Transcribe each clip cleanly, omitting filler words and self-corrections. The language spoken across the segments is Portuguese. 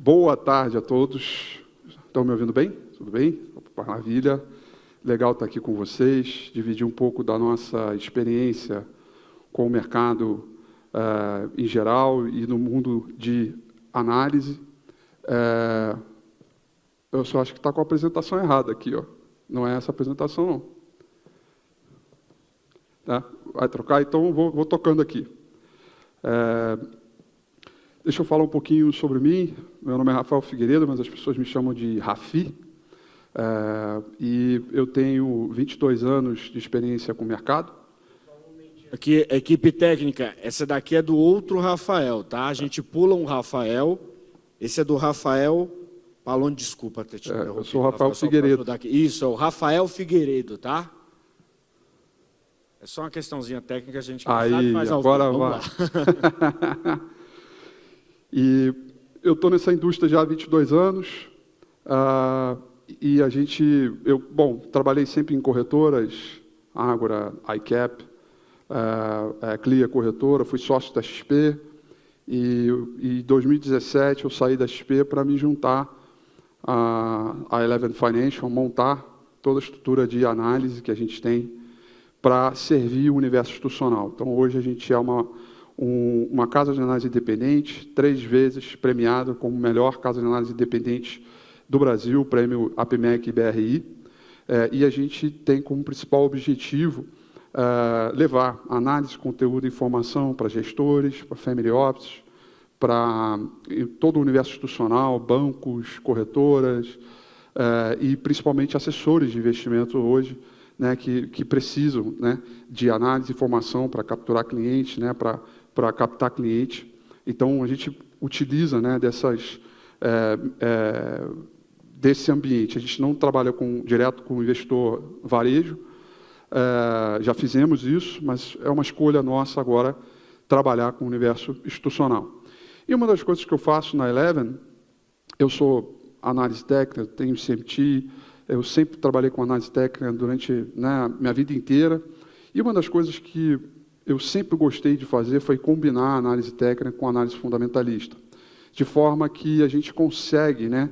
Boa tarde a todos. Estão me ouvindo bem? Tudo bem? Maravilha. Legal estar aqui com vocês, dividir um pouco da nossa experiência com o mercado em geral e no mundo de análise. Eu só acho que está com a apresentação errada aqui, ó. Não é essa apresentação, não. Tá? Vai trocar? Então, vou tocando aqui. Deixa eu falar um pouquinho sobre mim. Meu nome é Rafael Figueiredo, mas as pessoas me chamam de Rafi. E eu tenho 22 anos de experiência com o mercado. Aqui, equipe técnica, essa daqui é do outro Rafael, tá? A gente pula um Rafael. Esse é do Rafael Palone, desculpa ter te interrompido. Eu sou o Rafael Figueiredo. Isso, é o Rafael Figueiredo, tá? É só uma questãozinha técnica, a gente sabe, faz ao vivo. Vamos lá. E eu estou nessa indústria já há 22 anos. E eu trabalhei sempre em corretoras, Ágora, iCap, Clia Corretora, fui sócio da XP. E em 2017 eu saí da XP para me juntar à Eleven Financial, montar toda a estrutura de análise que a gente tem para servir o universo institucional. Então, hoje a gente é uma casa de análise independente, 3 vezes premiada como melhor casa de análise independente do Brasil, prêmio APMEC e BRI. E a gente tem como principal objetivo levar análise, conteúdo e informação para gestores, para family offices, para todo o universo institucional, bancos, corretoras e principalmente assessores de investimento hoje, né, que precisam, né, de análise e informação para capturar clientes, né, para captar cliente. Então, a gente utiliza, né, desse ambiente. A gente não trabalha direto com o investidor varejo, já fizemos isso, mas é uma escolha nossa agora trabalhar com o universo institucional. E uma das coisas que eu faço na Eleven, eu sou análise técnica, tenho CMT, eu sempre trabalhei com análise técnica durante, né, minha vida inteira, e uma das coisas que eu sempre gostei de fazer foi combinar a análise técnica com a análise fundamentalista, de forma que a gente consegue, né,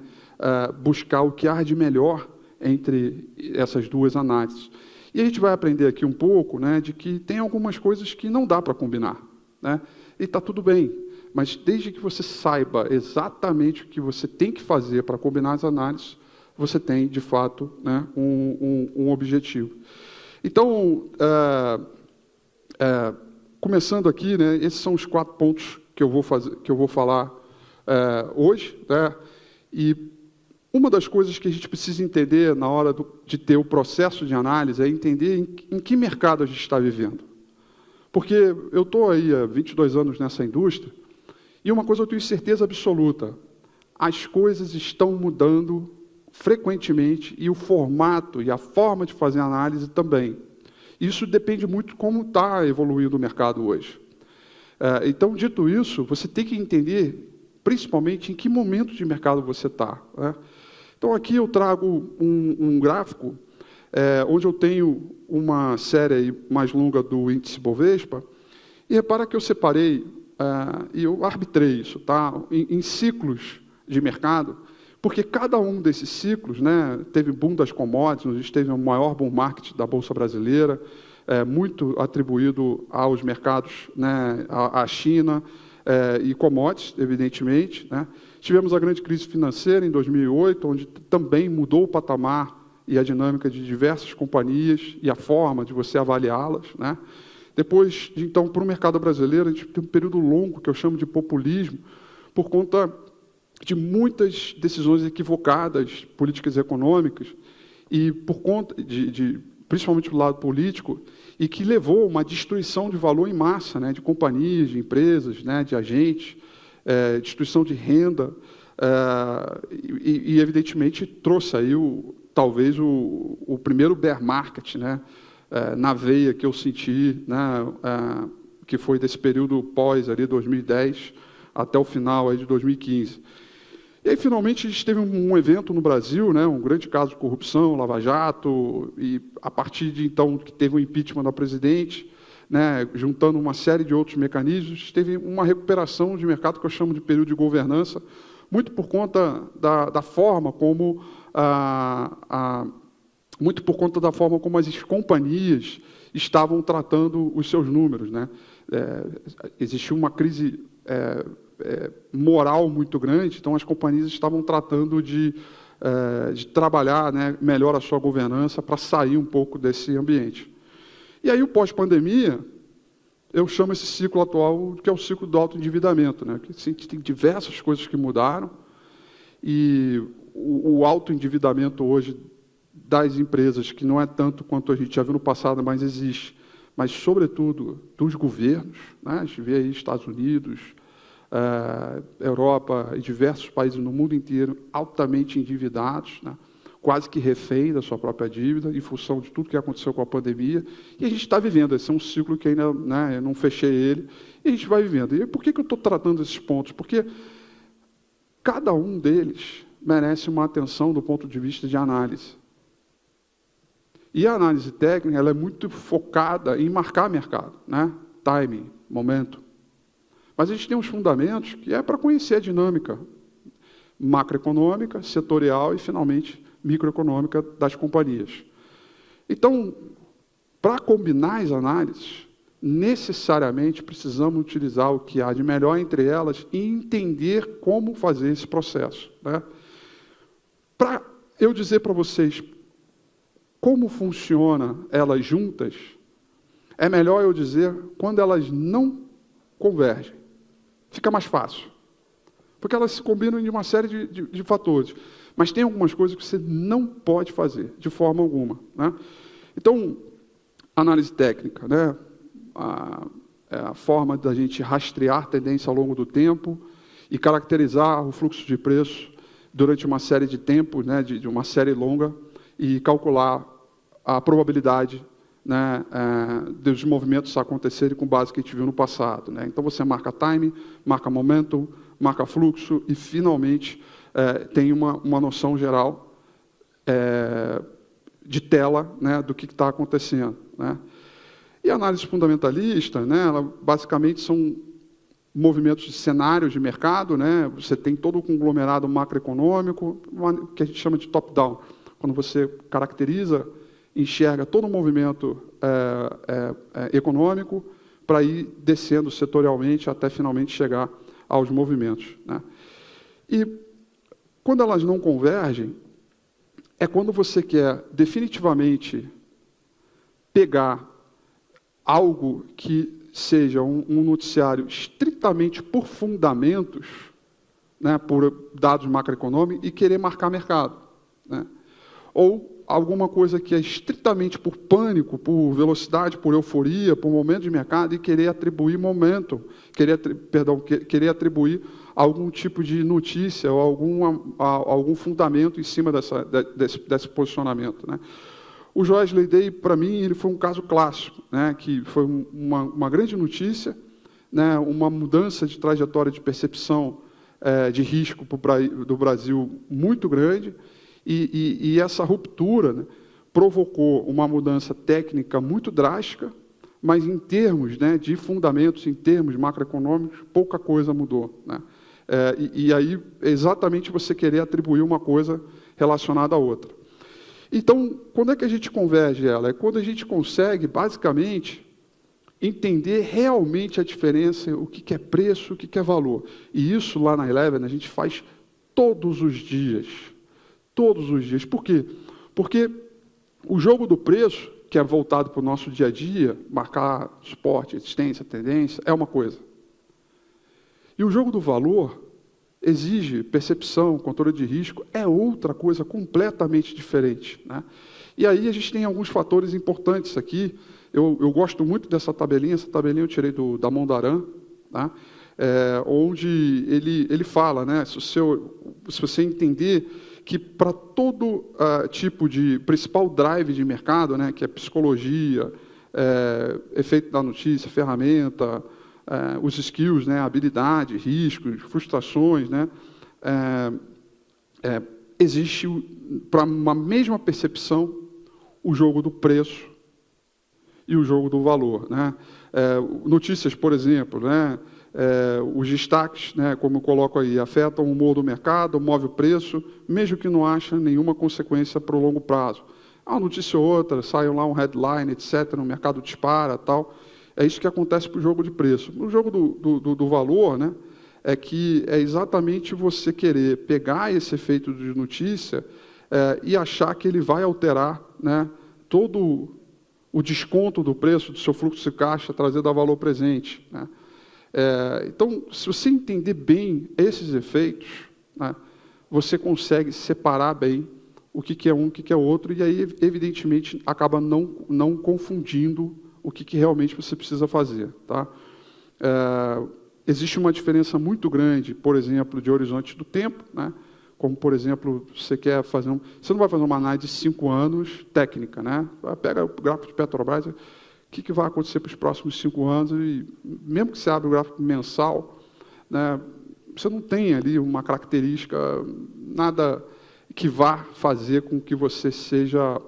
buscar o que há de melhor entre essas duas análises. E a gente vai aprender aqui um pouco, né, de que tem algumas coisas que não dá para combinar, né, e está tudo bem, mas desde que você saiba exatamente o que você tem que fazer para combinar as análises, você tem, de fato, né, um objetivo. Então, começando aqui, né, esses são os 4 pontos que eu vou falar hoje, né, e uma das coisas que a gente precisa entender na hora de ter o processo de análise é entender em que mercado a gente está vivendo. Porque eu estou aí há 22 anos nessa indústria, e uma coisa eu tenho certeza absoluta, as coisas estão mudando frequentemente, e o formato e a forma de fazer análise também. Isso depende muito de como está evoluindo o mercado hoje. Então, dito isso, você tem que entender, principalmente, em que momento de mercado você está, né? Então, aqui eu trago um gráfico onde eu tenho uma série mais longa do índice Bovespa, e repara que eu separei, e eu arbitrei isso, tá? Em ciclos de mercado, porque cada um desses ciclos, né, teve boom das commodities, a gente teve o maior bull market da Bolsa Brasileira, muito atribuído aos mercados, né, à China, e commodities, evidentemente, né. Tivemos a grande crise financeira em 2008, onde também mudou o patamar e a dinâmica de diversas companhias e a forma de você avaliá-las, né. Depois, então, para o mercado brasileiro, a gente tem um período longo que eu chamo de populismo, por conta de muitas decisões equivocadas, políticas econômicas, e por conta principalmente do lado político, e que levou a uma destruição de valor em massa, né, de companhias, de empresas, né, de agentes, destruição de renda, e evidentemente trouxe aí talvez o primeiro bear market, né, na veia que eu senti, né, que foi desse período pós ali 2010 até o final aí de 2015. E aí, finalmente, a gente teve um evento no Brasil, né, um grande caso de corrupção, Lava Jato, e a partir de então que teve o impeachment da presidente, né, juntando uma série de outros mecanismos, teve uma recuperação de mercado que eu chamo de período de governança, muito por conta da forma como muito por conta da forma como as companhias estavam tratando os seus números, né? Existiu uma crise moral muito grande, então as companhias estavam tratando de trabalhar, né, melhor a sua governança para sair um pouco desse ambiente. E aí o pós-pandemia, eu chamo esse ciclo atual que é o ciclo do autoendividamento, né? Que assim, tem diversas coisas que mudaram e o autoendividamento hoje das empresas, que não é tanto quanto a gente já viu no passado, mas existe, mas, sobretudo, dos governos, né? A gente vê aí Estados Unidos, Europa e diversos países no mundo inteiro altamente endividados, né? Quase que refém da sua própria dívida, em função de tudo que aconteceu com a pandemia, e a gente está vivendo, esse é um ciclo que ainda, né, eu não fechei ele, e a gente vai vivendo. E por que eu estou tratando esses pontos? Porque cada um deles merece uma atenção do ponto de vista de análise. E a análise técnica ela é muito focada em marcar mercado, né? Timing, momento. Mas a gente tem uns fundamentos que é para conhecer a dinâmica macroeconômica, setorial e, finalmente, microeconômica das companhias. Então, para combinar as análises, necessariamente precisamos utilizar o que há de melhor entre elas e entender como fazer esse processo, né? Para eu dizer para vocês como funciona elas juntas, é melhor eu dizer quando elas não convergem. Fica mais fácil. Porque elas se combinam de uma série de fatores. Mas tem algumas coisas que você não pode fazer, de forma alguma, né? Então, análise técnica, né? A forma da gente rastrear tendência ao longo do tempo e caracterizar o fluxo de preço durante uma série de tempo, né? de uma série longa, e calcular a probabilidade, né, dos movimentos acontecerem com base que a gente viu no passado, né? Então, você marca time, marca momentum, marca fluxo e, finalmente, tem uma noção geral de tela, né, do que está acontecendo, né? E a análise fundamentalista, né, ela, basicamente, são movimentos de cenários de mercado, né? Você tem todo o conglomerado macroeconômico, que a gente chama de top-down, quando você caracteriza, enxerga todo o movimento econômico para ir descendo setorialmente até finalmente chegar aos movimentos, né? E quando elas não convergem, é quando você quer definitivamente pegar algo que seja um noticiário estritamente por fundamentos, né, por dados macroeconômicos, e querer marcar mercado, né? Ou alguma coisa que é estritamente por pânico, por velocidade, por euforia, por momento de mercado, e querer atribuir momento, querer atribuir algum tipo de notícia ou algum fundamento em cima desse posicionamento, né? O Joesley Day, para mim, ele foi um caso clássico, né, que foi uma grande notícia, né, uma mudança de trajetória de percepção de risco do Brasil muito grande, e essa ruptura, né, provocou uma mudança técnica muito drástica, mas em termos, né, de fundamentos, em termos macroeconômicos, pouca coisa mudou, né? E aí, exatamente você querer atribuir uma coisa relacionada à outra. Então, quando é que a gente converge ela? É quando a gente consegue, basicamente, entender realmente a diferença, o que é preço, o que é valor. E isso, lá na Eleven, a gente faz todos os dias. Todos os dias. Por quê? Porque o jogo do preço, que é voltado para o nosso dia a dia, marcar suporte, resistência, tendência, é uma coisa. E o jogo do valor exige percepção, controle de risco, é outra coisa completamente diferente, né? E aí a gente tem alguns fatores importantes aqui. Eu gosto muito dessa tabelinha. Essa tabelinha eu tirei da Mondaran, tá? Onde ele fala, né, se você entender que para todo tipo de principal drive de mercado, né, que é psicologia, efeito da notícia, ferramenta, os skills, né, habilidade, riscos, frustrações, né, existe, para uma mesma percepção, o jogo do preço e o jogo do valor, né? Notícias, por exemplo, né, Os destaques, né, como eu coloco aí, afetam o humor do mercado, move o preço, mesmo que não acha nenhuma consequência para o longo prazo. Uma notícia ou outra, sai lá um headline, etc., o mercado dispara, tal. É isso que acontece para o jogo de preço. No jogo do valor, né, é que é exatamente você querer pegar esse efeito de notícia e achar que ele vai alterar, né, todo o desconto do preço do seu fluxo de caixa, trazer a valor presente, né. Então, se você entender bem esses efeitos, né, você consegue separar bem o que é um, o que é outro, e aí, evidentemente, acaba não confundindo o que realmente você precisa fazer. Tá? Existe uma diferença muito grande, por exemplo, de horizonte do tempo, né? Como, por exemplo, você quer fazer você não vai fazer uma análise de 5 anos técnica, né? Pega o gráfico de Petrobras, o que vai acontecer para os próximos 5 anos, e mesmo que você abra o gráfico mensal, né, você não tem ali uma característica, nada que vá fazer com que você seja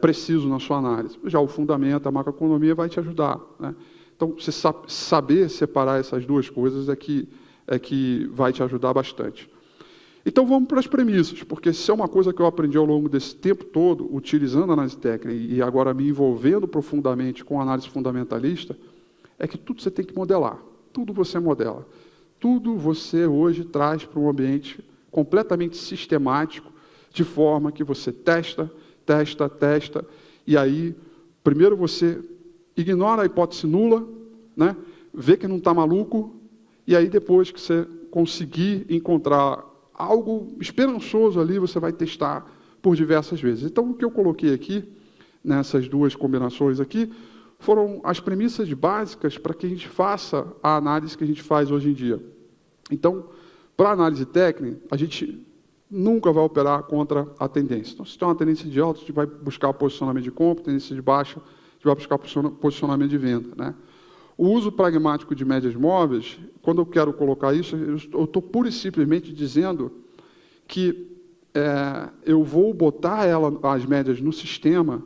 preciso na sua análise. Já o fundamento, a macroeconomia vai te ajudar, né? Então, você saber separar essas duas coisas é que vai te ajudar bastante. Então, vamos para as premissas, porque se é uma coisa que eu aprendi ao longo desse tempo todo, utilizando a análise técnica e agora me envolvendo profundamente com a análise fundamentalista, é que tudo você tem que modelar, tudo você modela. Tudo você hoje traz para um ambiente completamente sistemático, de forma que você testa, e aí, primeiro você ignora a hipótese nula, né, vê que não está maluco, e aí depois que você conseguir encontrar algo esperançoso ali, você vai testar por diversas vezes. Então, o que eu coloquei aqui, nessas duas combinações aqui, foram as premissas básicas para que a gente faça a análise que a gente faz hoje em dia. Então, para a análise técnica, a gente nunca vai operar contra a tendência. Então, se tem uma tendência de alta, a gente vai buscar posicionamento de compra, tendência de baixa, a gente vai buscar posicionamento de venda, né? O uso pragmático de médias móveis, quando eu quero colocar isso, eu estou pura e simplesmente dizendo que eu vou botar as médias no sistema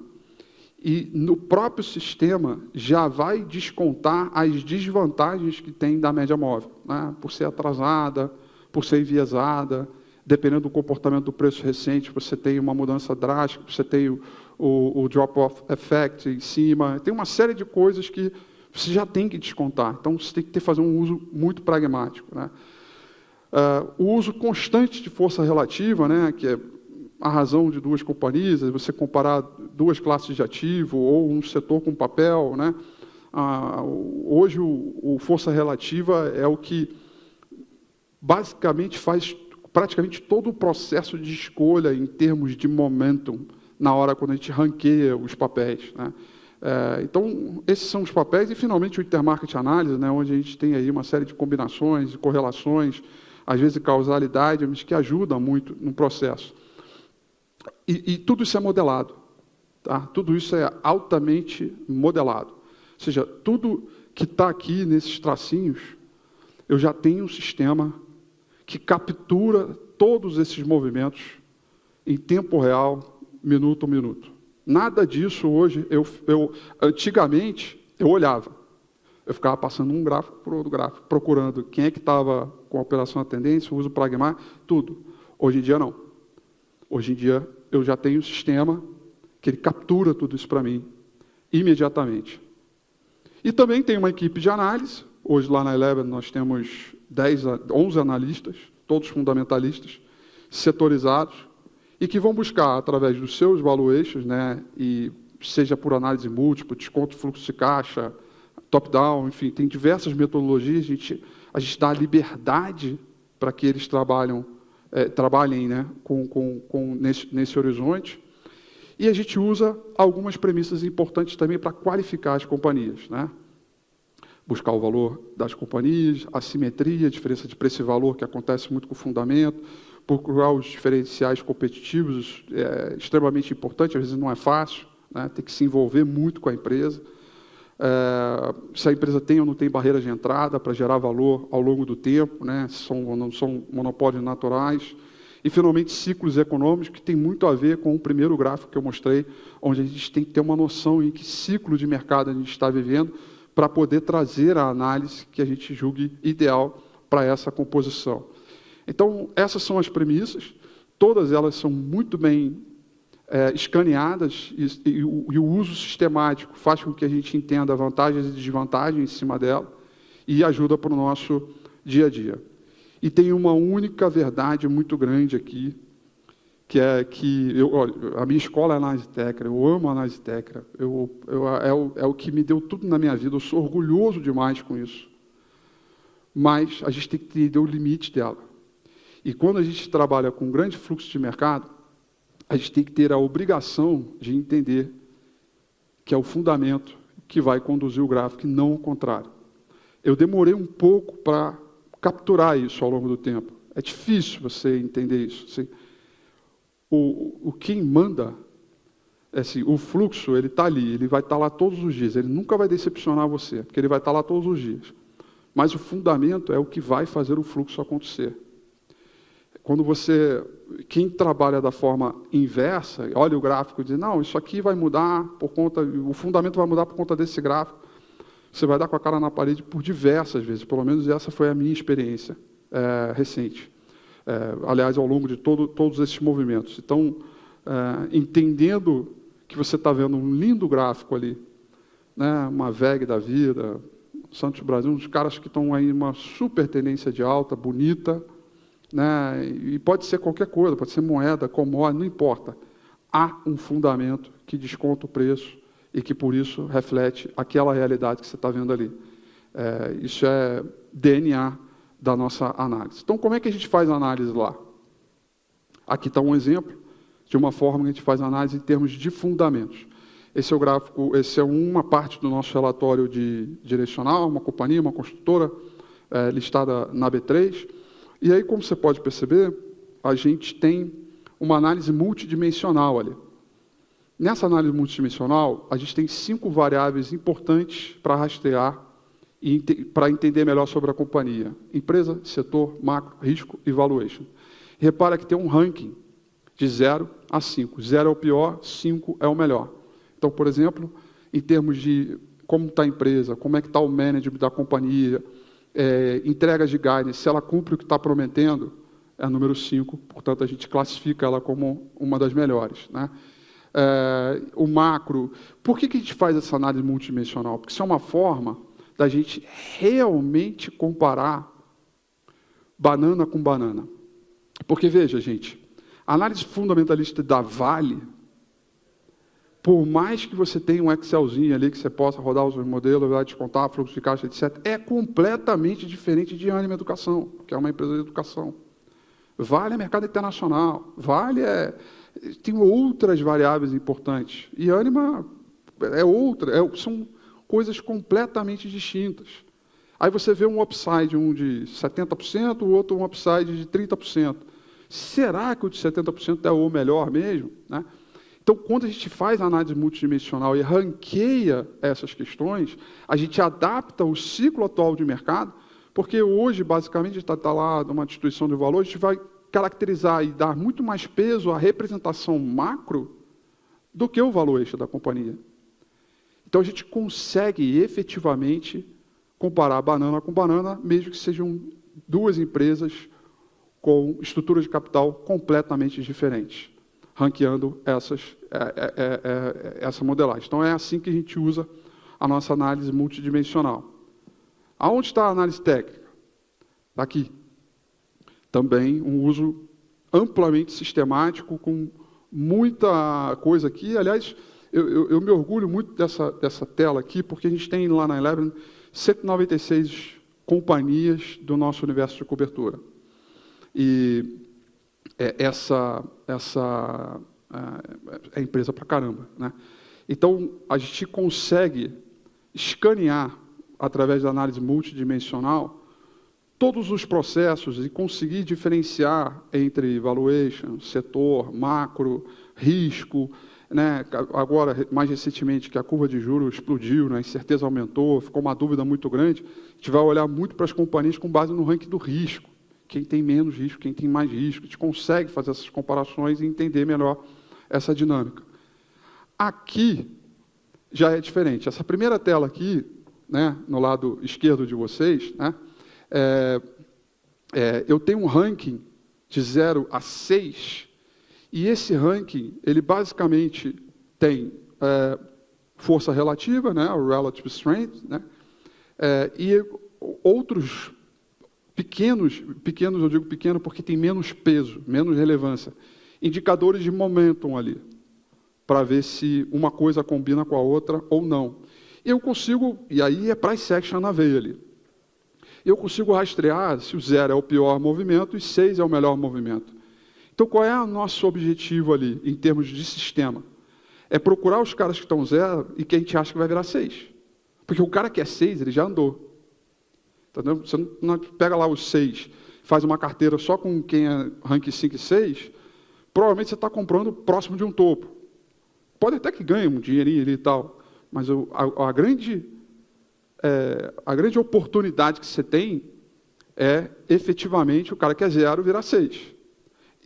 e no próprio sistema já vai descontar as desvantagens que tem da média móvel, né? Por ser atrasada, por ser enviesada, dependendo do comportamento do preço recente, você tem uma mudança drástica, você tem o drop-off effect em cima, tem uma série de coisas que você já tem que descontar. Então, você tem que fazer um uso muito pragmático, né? O uso constante de força relativa, né, que é a razão de duas companhias, você comparar duas classes de ativo ou um setor com papel, né? Hoje, o força relativa é o que basicamente faz praticamente todo o processo de escolha em termos de momentum na hora quando a gente ranqueia os papéis, né? Então, esses são os papéis, e finalmente o intermarket análise, né, onde a gente tem aí uma série de combinações, de correlações, às vezes de causalidade, mas que ajuda muito no processo. E tudo isso é modelado, tá? Tudo isso é altamente modelado. Ou seja, tudo que está aqui nesses tracinhos, eu já tenho um sistema que captura todos esses movimentos em tempo real, minuto a minuto. Nada disso hoje, antigamente, eu olhava. Eu ficava passando um gráfico por outro gráfico, procurando quem é que estava com a operação à tendência, o uso pragmático, tudo. Hoje em dia, não. Hoje em dia, eu já tenho um sistema que ele captura tudo isso para mim, imediatamente. E também tem uma equipe de análise. Hoje, lá na Eleven, nós temos 11 analistas, todos fundamentalistas, setorizados, e que vão buscar, através dos seus valuations, né, e seja por análise múltipla, desconto, fluxo de caixa, top-down, enfim, tem diversas metodologias, a gente dá liberdade para que eles trabalhem, né, nesse horizonte, e a gente usa algumas premissas importantes também para qualificar as companhias, né? Buscar o valor das companhias, a simetria, a diferença de preço e valor, que acontece muito com o fundamento, procurar os diferenciais competitivos, é extremamente importante, às vezes não é fácil, né? Tem que se envolver muito com a empresa. Se a empresa tem ou não tem barreiras de entrada para gerar valor ao longo do tempo, né? Não são monopólios naturais. E, finalmente, ciclos econômicos, que tem muito a ver com o primeiro gráfico que eu mostrei, onde a gente tem que ter uma noção em que ciclo de mercado a gente está vivendo, para poder trazer a análise que a gente julgue ideal para essa composição. Então, essas são as premissas, todas elas são muito bem escaneadas e o uso sistemático faz com que a gente entenda vantagens e desvantagens em cima dela e ajuda para o nosso dia a dia. E tem uma única verdade muito grande aqui, que é que olha, a minha escola é análise técnica, eu amo a análise técnica, é o que me deu tudo na minha vida, eu sou orgulhoso demais com isso. Mas a gente tem que entender o limite dela. E quando a gente trabalha com um grande fluxo de mercado, a gente tem que ter a obrigação de entender que é o fundamento que vai conduzir o gráfico e não o contrário. Eu demorei um pouco para capturar isso ao longo do tempo. É difícil você entender isso. Assim, quem manda, assim, o fluxo, ele está ali, ele vai estar lá todos os dias, ele nunca vai decepcionar você, porque ele vai estar lá todos os dias. Mas o fundamento é o que vai fazer o fluxo acontecer. Quem trabalha da forma inversa, olha o gráfico e diz, não, isso aqui vai mudar o fundamento vai mudar por conta desse gráfico. Você vai dar com a cara na parede por diversas vezes, pelo menos essa foi a minha experiência recente. Aliás, ao longo de todos esses movimentos. Então, entendendo que você está vendo um lindo gráfico ali, né, uma VEG da vida, Santos Brasil, uns caras que estão aí uma super tendência de alta, bonita, né, e pode ser qualquer coisa, pode ser moeda, commodity, não importa. Há um fundamento que desconta o preço e que, por isso, reflete aquela realidade que você está vendo ali. Isso é DNA da nossa análise. Então, como é que a gente faz a análise lá? Aqui está um exemplo de uma forma que a gente faz a análise em termos de fundamentos. Esse é o gráfico, esse é uma parte do nosso relatório direcional, uma companhia, uma construtora, listada na B3. E aí, como você pode perceber, a gente tem uma análise multidimensional ali. Nessa análise multidimensional, a gente tem 5 variáveis importantes para rastrear e para entender melhor sobre a companhia. Empresa, setor, macro, risco e valuation. Repara que tem um ranking de 0 a 5. 0 é o pior, 5 é o melhor. Então, por exemplo, em termos de como está a empresa, como é que está o management da companhia, entregas de guidance, se ela cumpre o que está prometendo, é a número 5, portanto, a gente classifica ela como uma das melhores, né? O macro, por que a gente faz essa análise multidimensional? Porque isso é uma forma da gente realmente comparar banana com banana. Porque, veja, gente, a análise fundamentalista da Vale, por mais que você tenha um Excelzinho ali que você possa rodar os modelos, vai descontar fluxo de caixa, etc., é completamente diferente de Ânima Educação, que é uma empresa de educação. Vale é mercado internacional, Vale tem outras variáveis importantes, e Ânima é outra, são coisas completamente distintas. Aí você vê um upside, um de 70%, o outro um upside de 30%. Será que o de 70% é o melhor mesmo? Né? Então, quando a gente faz a análise multidimensional e ranqueia essas questões, a gente adapta o ciclo atual de mercado, porque hoje, basicamente, a gente está lá numa instituição de valor, a gente vai caracterizar e dar muito mais peso à representação macro do que o valuation da companhia. Então, a gente consegue efetivamente comparar banana com banana, mesmo que sejam duas empresas com estruturas de capital completamente diferentes, ranqueando essa modelagem. Então, é assim que a gente usa a nossa análise multidimensional. Aonde está a análise técnica? Está aqui. Também um uso amplamente sistemático, com muita coisa aqui. Aliás, eu me orgulho muito dessa tela aqui, porque a gente tem lá na Eleven 196 companhias do nosso universo de cobertura. E essa é empresa para caramba, né? Então, a gente consegue escanear, através da análise multidimensional, todos os processos e conseguir diferenciar entre valuation, setor, macro, risco, né? Agora, mais recentemente, que a curva de juros explodiu, né? A incerteza aumentou, ficou uma dúvida muito grande, a gente vai olhar muito para as companhias com base no ranking do risco. Quem tem menos risco, quem tem mais risco. A gente consegue fazer essas comparações e entender melhor essa dinâmica. Aqui já é diferente. Essa primeira tela aqui né, no lado esquerdo de vocês, né, eu tenho um ranking de 0 a 6, e esse ranking, ele basicamente tem força relativa, né, o relative strength, né, e outros pequenos eu digo pequeno porque tem menos peso, menos relevância, indicadores de momentum ali, para ver se uma coisa combina com a outra ou não. Eu consigo, e aí é price action na veia ali, eu consigo rastrear se o 0 é o pior movimento e 6 é o melhor movimento. Então, qual é o nosso objetivo ali, em termos de sistema? É procurar os caras que estão 0 e que a gente acha que vai virar 6. Porque o cara que é 6, ele já andou. Entendeu? Você não pega lá os 6, faz uma carteira só com quem é rank 5 e 6, provavelmente você está comprando próximo de um topo. Pode até que ganhe um dinheirinho ali e tal, mas a grande oportunidade que você tem é, efetivamente, o cara que é 0 virar 6.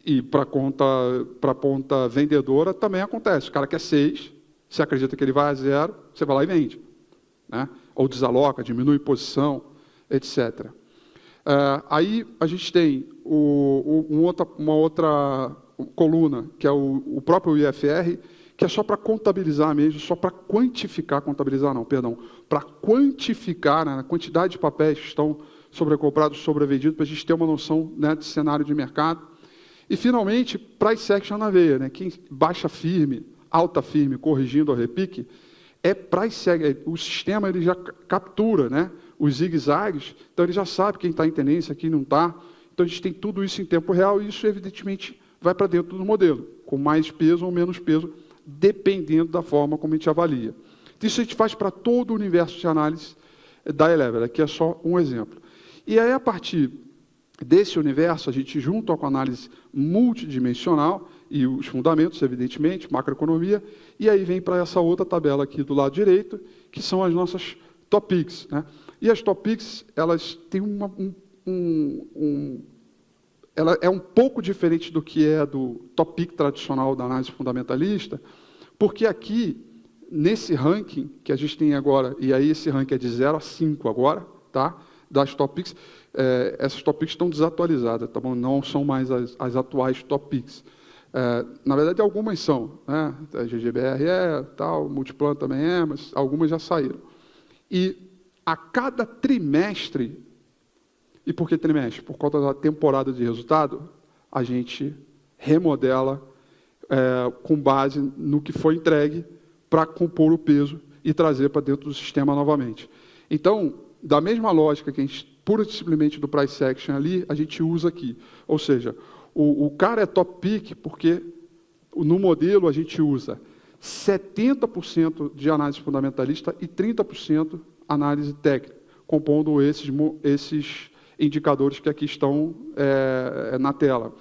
E para a ponta vendedora também acontece. O cara que é 6, você acredita que ele vai a 0, você vai lá e vende. Né? Ou desaloca, diminui posição, etc. Aí a gente tem uma outra coluna, que é o próprio IFR, que é só para contabilizar mesmo, só para quantificar, para quantificar, né, a quantidade de papéis que estão sobrecomprados, sobrevendidos, para a gente ter uma noção, né, de cenário de mercado. E, finalmente, price action na veia, né, quem baixa firme, alta firme, corrigindo a repique, o sistema ele já captura, né, os zigue-zagues, então ele já sabe quem está em tendência, quem não está. Então a gente tem tudo isso em tempo real e isso, evidentemente, vai para dentro do modelo, com mais peso ou menos peso, dependendo da forma como a gente avalia. Isso a gente faz para todo o universo de análise da Eleven, aqui é só um exemplo. E aí, a partir desse universo, a gente junta com a análise multidimensional e os fundamentos, evidentemente, macroeconomia, e aí vem para essa outra tabela aqui do lado direito, que são as nossas top picks, né? E as top picks, elas têm ela é um pouco diferente do que é do top pick tradicional da análise fundamentalista, porque aqui, nesse ranking que a gente tem agora, e aí esse ranking é de 0 a 5 agora, tá? Das top picks, essas top picks estão desatualizadas, tá bom? Não são mais as atuais top picks. Na verdade, algumas são, né? A GGBR tal, Multiplan também mas algumas já saíram. E a cada trimestre, e por que trimestre? Por conta da temporada de resultado, a gente remodela com base no que foi entregue para compor o peso e trazer para dentro do sistema novamente. Então, da mesma lógica que a gente, pura e simplesmente do price action ali, a gente usa aqui. Ou seja, o cara é top pick porque no modelo a gente usa 70% de análise fundamentalista e 30% análise técnica, compondo esses indicadores que aqui estão na tela.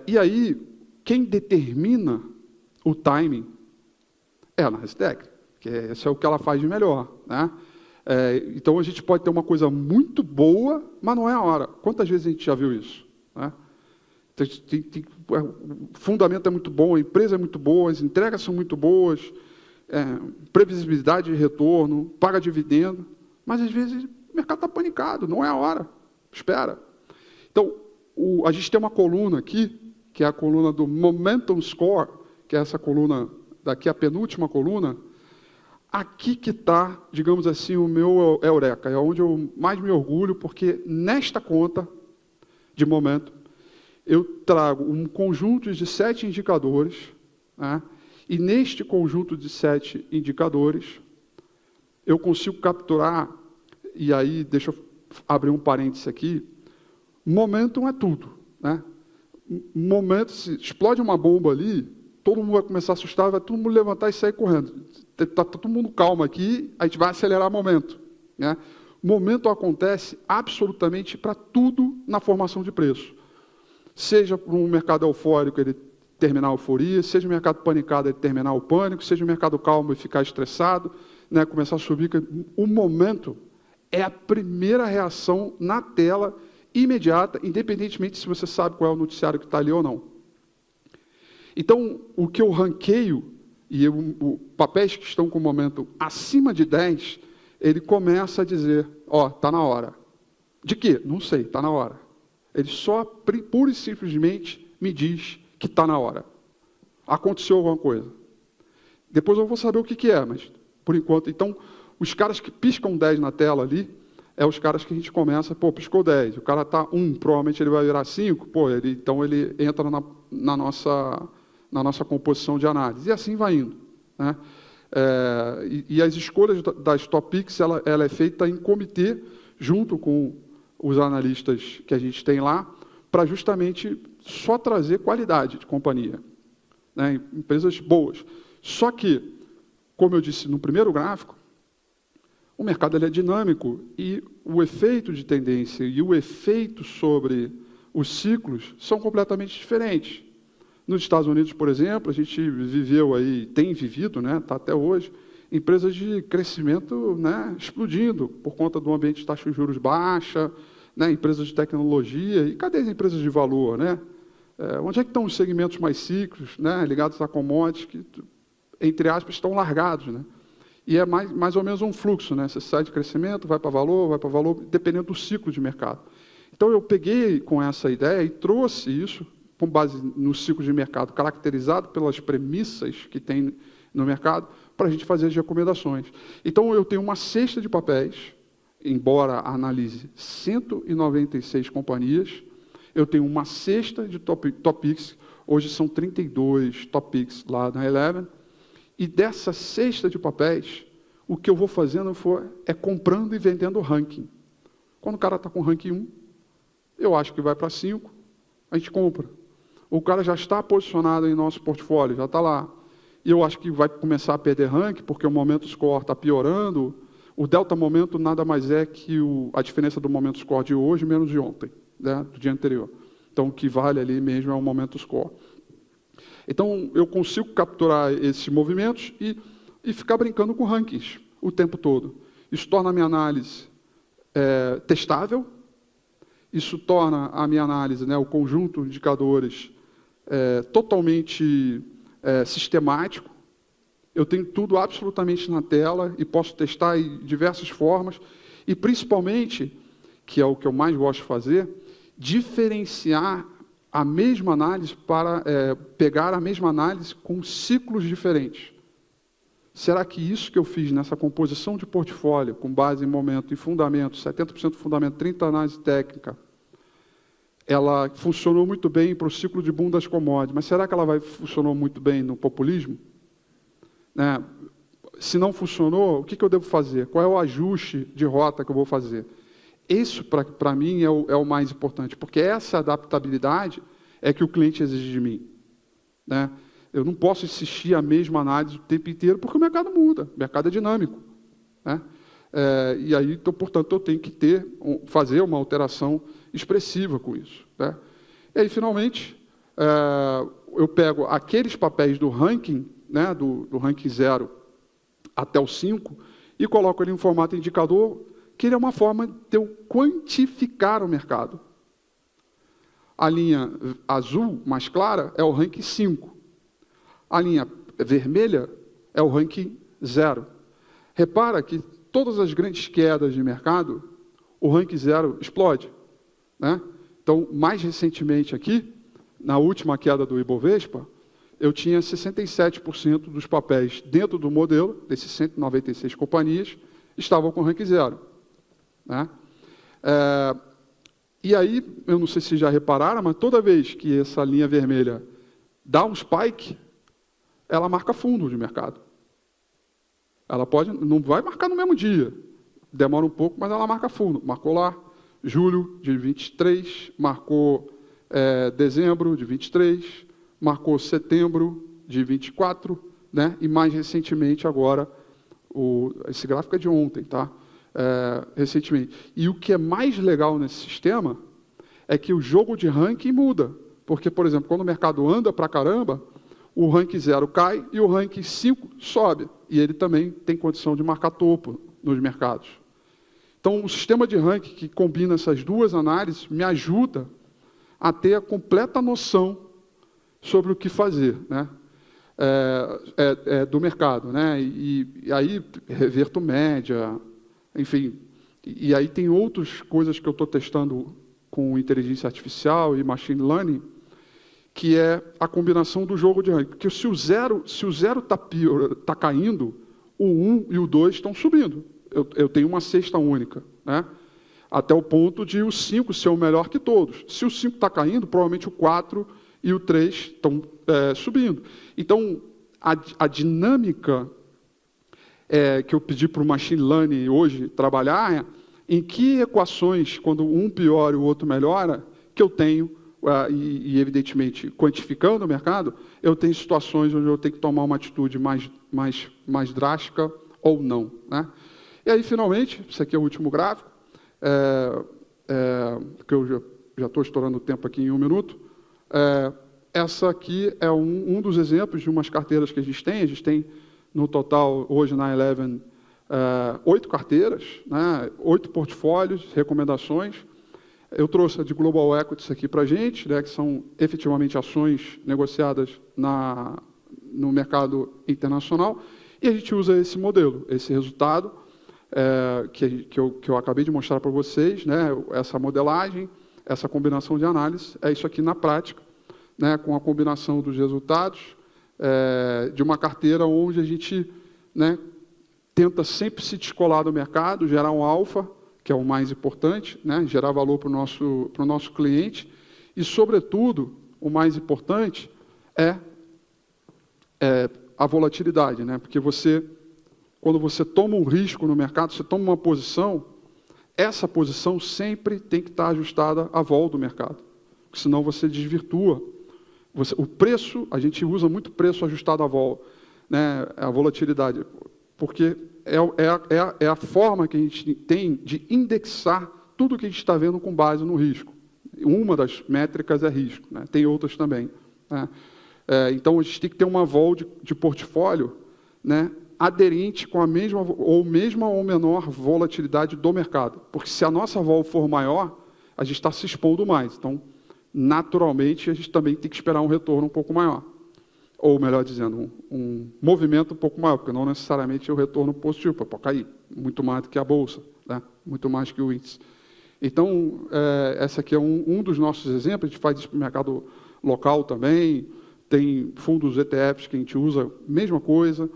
E aí, quem determina o timing é a análise técnica, que esse é o que ela faz de melhor, né? Então, a gente pode ter uma coisa muito boa, mas não é a hora. Quantas vezes a gente já viu isso? Né? O fundamento é muito bom, a empresa é muito boa, as entregas são muito boas, previsibilidade de retorno, paga dividendo, mas, às vezes, o mercado está panicado, não é a hora, espera. Então, a gente tem uma coluna aqui, que é a coluna do Momentum Score, que é essa coluna, daqui a penúltima coluna. Aqui que está, digamos assim, o meu eureka, é onde eu mais me orgulho, porque nesta conta de momento, eu trago um conjunto de 7 indicadores, né? E neste conjunto de 7 indicadores, eu consigo capturar, e aí, deixa eu abrir um parêntese aqui, momentum é tudo, né? Momento, se explode uma bomba ali, todo mundo vai começar a assustar, vai todo mundo levantar e sair correndo. Está todo mundo calmo aqui, a gente vai acelerar o momento, né? Momento acontece absolutamente para tudo na formação de preço. Seja para um mercado eufórico ele terminar a euforia, seja um mercado panicado ele terminar o pânico, seja um mercado calmo e ficar estressado, né, começar a subir. O momento é a primeira reação na tela, imediata, independentemente se você sabe qual é o noticiário que está ali ou não. Então, o que eu ranqueio, e papéis que estão com o momento acima de 10, ele começa a dizer, está na hora. De quê? Não sei, está na hora. Ele só, pura e simplesmente, me diz que está na hora. Aconteceu alguma coisa. Depois eu vou saber o que é, mas, por enquanto, então, os caras que piscam 10 na tela ali, os caras que a gente começa, piscou 10, o cara está 1, provavelmente ele vai virar 5, então ele entra na nossa composição de análise. E assim vai indo, né? E as escolhas das top picks, ela é feita em comitê, junto com os analistas que a gente tem lá, para justamente só trazer qualidade de companhia, né? Empresas boas. Só que, como eu disse no primeiro gráfico, o mercado ele é dinâmico e o efeito de tendência e o efeito sobre os ciclos são completamente diferentes. Nos Estados Unidos, por exemplo, a gente viveu aí, tem vivido, né, tá até hoje, empresas de crescimento, né, explodindo por conta do ambiente de taxa de juros baixa, né, empresas de tecnologia. E cadê as empresas de valor, né? Onde é que estão os segmentos mais cíclicos, né, ligados a commodities que, entre aspas, estão largados, né? E é mais ou menos um fluxo, né? Você sai de crescimento, vai para valor, dependendo do ciclo de mercado. Então, eu peguei com essa ideia e trouxe isso, com base no ciclo de mercado, caracterizado pelas premissas que tem no mercado, para a gente fazer as recomendações. Então, eu tenho uma cesta de papéis, embora analise 196 companhias, eu tenho uma cesta de top picks, hoje são 32 top picks lá na Eleven, e dessa cesta de papéis, o que eu vou fazendo é comprando e vendendo ranking. Quando o cara está com ranking 1, eu acho que vai para 5, a gente compra. O cara já está posicionado em nosso portfólio, já está lá. E eu acho que vai começar a perder ranking, porque o momento score está piorando. O delta momento nada mais é que a diferença do momento score de hoje menos de ontem, né, do dia anterior. Então, o que vale ali mesmo é o momento score. Então, eu consigo capturar esses movimentos e ficar brincando com rankings o tempo todo. Isso torna a minha análise testável, isso torna a minha análise, né, o conjunto de indicadores, totalmente sistemático. Eu tenho tudo absolutamente na tela e posso testar em diversas formas. E, principalmente, que é o que eu mais gosto de fazer, diferenciar a mesma análise para pegar a mesma análise com ciclos diferentes. Será que isso que eu fiz nessa composição de portfólio, com base em momento e fundamento, 70% fundamento, 30% análise técnica, ela funcionou muito bem para o ciclo de boom das commodities, mas será que ela funcionou muito bem no populismo? Né? Se não funcionou, o que eu devo fazer? Qual é o ajuste de rota que eu vou fazer? Isso, para mim, é o mais importante, porque essa adaptabilidade é que o cliente exige de mim, né? Eu não posso insistir a mesma análise o tempo inteiro, porque o mercado muda, o mercado é dinâmico, né? E aí, então, portanto, eu tenho que fazer uma alteração expressiva com isso, né? E aí, finalmente, eu pego aqueles papéis do ranking, né, do ranking 0 até o 5, e coloco ele em formato indicador, que ele é uma forma de eu quantificar o mercado. A linha azul, mais clara, é o ranking 5. A linha vermelha é o ranking 0. Repara que todas as grandes quedas de mercado, o ranking 0 explode, né? Então, mais recentemente aqui, na última queda do Ibovespa, eu tinha 67% dos papéis dentro do modelo, desses 196 companhias, estavam com ranking 0. Né? E aí, eu não sei se já repararam, mas toda vez que essa linha vermelha dá um spike, ela marca fundo de mercado. Ela não vai marcar no mesmo dia, demora um pouco, mas ela marca fundo. Marcou lá, julho de 23, marcou dezembro de 23, marcou setembro de 24, né? E mais recentemente agora, esse gráfico é de ontem, tá? Recentemente. E o que é mais legal nesse sistema é que o jogo de ranking muda. Porque, por exemplo, quando o mercado anda pra caramba, o ranking 0 cai e o ranking 5 sobe. E ele também tem condição de marcar topo nos mercados. Então, o sistema de ranking que combina essas duas análises me ajuda a ter a completa noção sobre o que fazer, né? Do mercado, né? E aí reverto média, enfim, e aí tem outras coisas que eu estou testando com inteligência artificial e machine learning, que é a combinação do jogo de ranking. Porque se o 0 está caindo, o 1 e o 2 estão subindo. Eu tenho uma cesta única, né? Até o ponto de o 5 ser o melhor que todos. Se o 5 está caindo, provavelmente o 4 e o 3 estão subindo. Então, a dinâmica que eu pedi para o Machine Learning hoje trabalhar é em que equações, quando um piora e o outro melhora, que eu tenho, e evidentemente, quantificando o mercado, eu tenho situações onde eu tenho que tomar uma atitude mais drástica ou não, né? E aí, finalmente, esse aqui é o último gráfico, que eu já estou estourando o tempo aqui em 1 minuto. Essa aqui é um dos exemplos de umas carteiras que a gente tem. A gente tem, no total, hoje na Eleven, 8 carteiras, né, 8 portfólios, recomendações. Eu trouxe a de Global Equities aqui para a gente, né, que são efetivamente ações negociadas no mercado internacional, e a gente usa esse modelo, esse resultado, que eu acabei de mostrar para vocês, né, essa modelagem, essa combinação de análise, é isso aqui na prática, né, com a combinação dos resultados de uma carteira onde a gente, né, tenta sempre se descolar do mercado, gerar um alfa, que é o mais importante, né, gerar valor para o nosso cliente, e, sobretudo, o mais importante é a volatilidade, né, porque quando você toma um risco no mercado, você toma uma posição, essa posição sempre tem que estar ajustada à vol do mercado, porque senão você desvirtua. O preço, a gente usa muito preço ajustado à vol, né, a volatilidade, porque é a forma que a gente tem de indexar tudo que a gente está vendo com base no risco. Uma das métricas é risco, né, tem outras também, né. Então, a gente tem que ter uma vol de portfólio, né, aderente com a mesma ou menor volatilidade do mercado. Porque se a nossa vol for maior, a gente está se expondo mais. Então, naturalmente, a gente também tem que esperar um retorno um pouco maior. Ou, melhor dizendo, um movimento um pouco maior, porque não necessariamente é o retorno positivo, pode cair muito mais do que a Bolsa, né? Muito mais que o índice. Então, essa aqui é um dos nossos exemplos, a gente faz isso para o mercado local também, tem fundos ETFs que a gente usa, mesma coisa.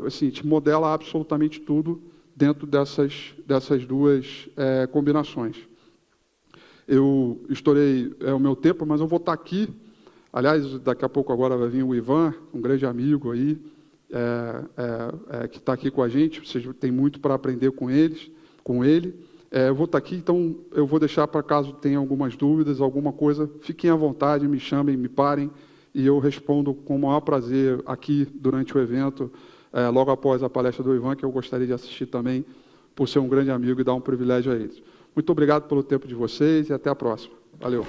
Assim, a gente modela absolutamente tudo dentro dessas duas combinações. Eu estourei o meu tempo, mas eu vou estar aqui. Aliás, daqui a pouco agora vai vir o Ivan, um grande amigo aí, que está aqui com a gente. Vocês têm muito para aprender com ele. Eu vou estar aqui, então eu vou deixar para caso tenha algumas dúvidas, alguma coisa, fiquem à vontade, me chamem, me parem, e eu respondo com o maior prazer aqui durante o evento, logo após a palestra do Ivan, que eu gostaria de assistir também, por ser um grande amigo e dar um privilégio a eles. Muito obrigado pelo tempo de vocês e até a próxima. Valeu.